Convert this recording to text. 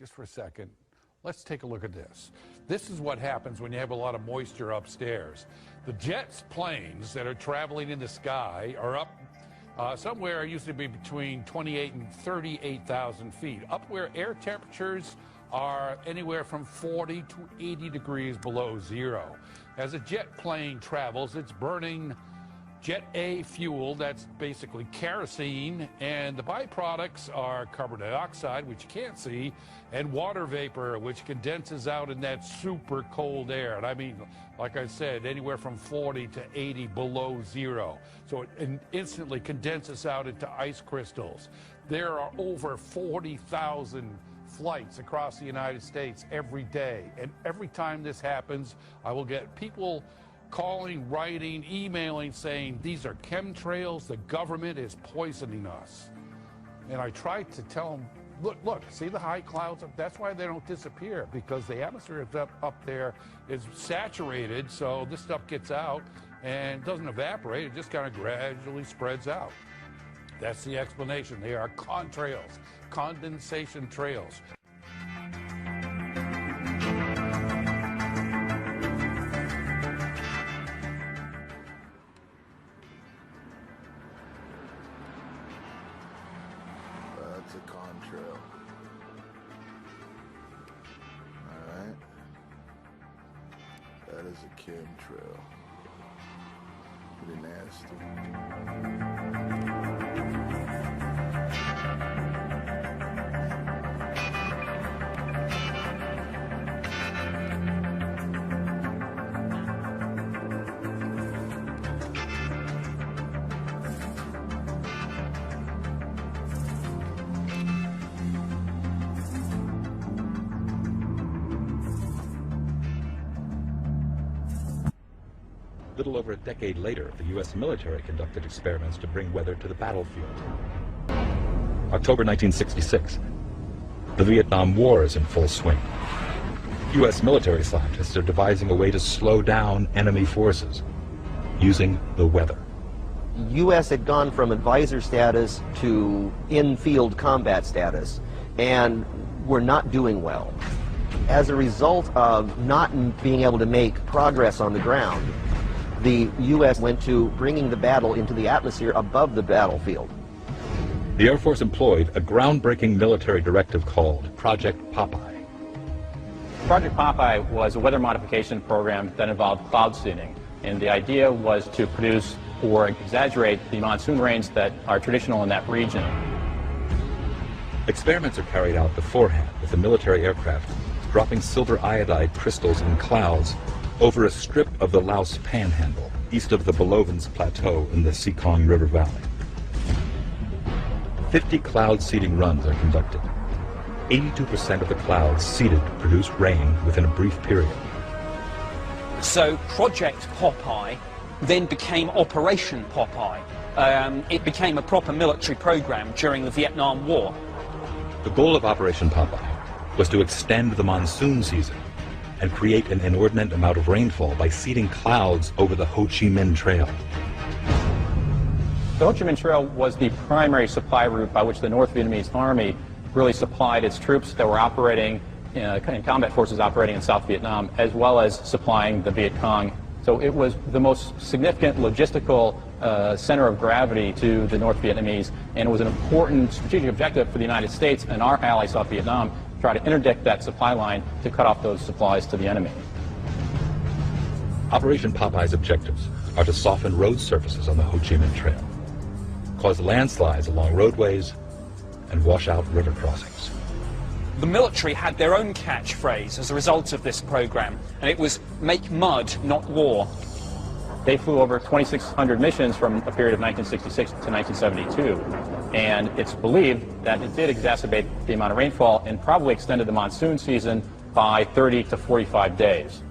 just for a second, let's take a look at this. This is what happens when you have a lot of moisture upstairs. The jet planes that are traveling in the sky are up somewhere, used to be between 28 and 38,000 feet, up where air temperatures are anywhere from 40 to 80 degrees below zero. As a jet plane travels, it's burning Jet A fuel, that's basically kerosene, and the byproducts are carbon dioxide, which you can't see, and water vapor, which condenses out in that super cold air. And I mean, like I said, anywhere from 40 to 80 below zero. So it instantly condenses out into ice crystals. There are over 40,000 flights across the United States every day. And every time this happens, I will get people calling, writing, emailing, saying these are chemtrails, the government is poisoning us. And I tried to tell them, look, see the high clouds? That's why they don't disappear, because the atmosphere up there is saturated, so this stuff gets out and doesn't evaporate, it just kind of gradually spreads out. That's the explanation. They are contrails, condensation trails. That's a contrail. Alright. That is a chemtrail. Pretty nasty. A little over a decade later, the U.S. military conducted experiments to bring weather to the battlefield. October 1966. The Vietnam War is in full swing. U.S. military scientists are devising a way to slow down enemy forces using the weather. U.S. had gone from advisor status to in-field combat status, and were not doing well. As a result of not being able to make progress on the ground, the U.S. went to bringing the battle into the atmosphere above the battlefield. The Air Force employed a groundbreaking military directive called Project Popeye. Project Popeye was a weather modification program that involved cloud seeding, and the idea was to produce or exaggerate the monsoon rains that are traditional in that region. Experiments are carried out beforehand with the military aircraft dropping silver iodide crystals in clouds over a strip of the Laos Panhandle, east of the Belovans Plateau in the Sekong River Valley. 50 cloud seeding runs are conducted. 82% of the clouds seeded produce rain within a brief period. So Project Popeye then became Operation Popeye. It became a proper military program during the Vietnam War. The goal of Operation Popeye was to extend the monsoon season and create an inordinate amount of rainfall by seeding clouds over the Ho Chi Minh Trail. The Ho Chi Minh Trail was the primary supply route by which the North Vietnamese Army really supplied its troops that were operating in combat forces operating in South Vietnam, as well as supplying the Viet Cong. So it was the most significant logistical center of gravity to the North Vietnamese, and it was an important strategic objective for the United States and our ally South Vietnam to try to interdict that supply line to cut off those supplies to the enemy. Operation Popeye's objectives are to soften road surfaces on the Ho Chi Minh Trail, cause landslides along roadways, and wash out river crossings. The military had their own catchphrase as a result of this program, and it was "Make mud, not war." They flew over 2,600 missions from a period of 1966 to 1972, and it's believed that it did exacerbate the amount of rainfall and probably extended the monsoon season by 30 to 45 days.